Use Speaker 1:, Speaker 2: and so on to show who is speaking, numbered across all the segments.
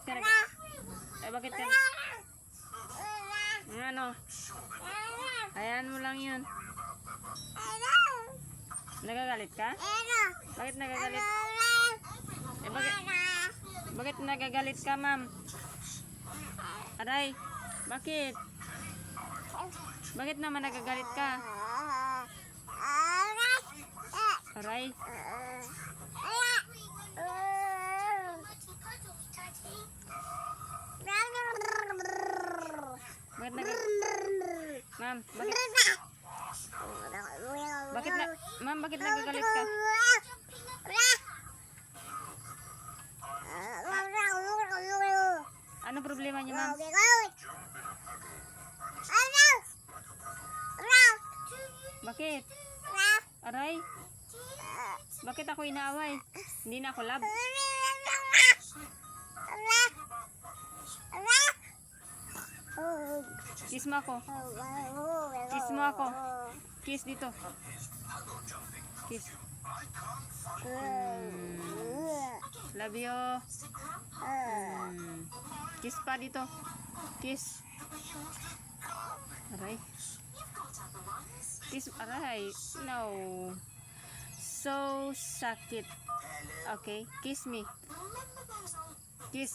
Speaker 1: ka bakit ka ano? Hayaan mo lang yun. Nagagalit ka? Bakit nagagalit? Bakit nagagalit ka, ma'am? Aray, bakit? Bakit naman nagagalit ka? Aray. Bakit Ma'am, bakit nagagalit ka? Ano problema niyo, ma'am? Bakit? Aray? Bakit ako inaaway? Hindi na ako love? Kiss mo ako. Kiss mo ako. Kiss dito. Kiss. Love you. Kiss pa dito. Kiss. Aray. Kiss. Aray. No. So sakit. Okay. Kiss me. Kiss.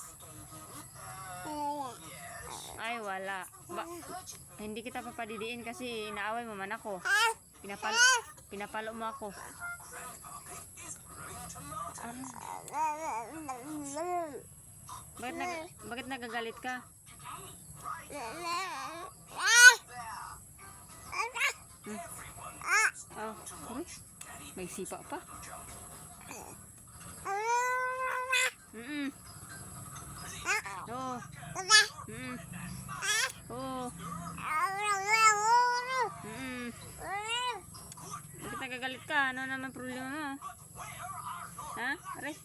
Speaker 1: Ay, wala. Hindi kita papadidiin kasi inaaway mo man ako. Pinapalo mo ako. Bakit nagagalit ka? Oh, may sipa pa. Oh. Oh. Bakit nagagalit ka? Ano naman problema mo? Ha? Aray.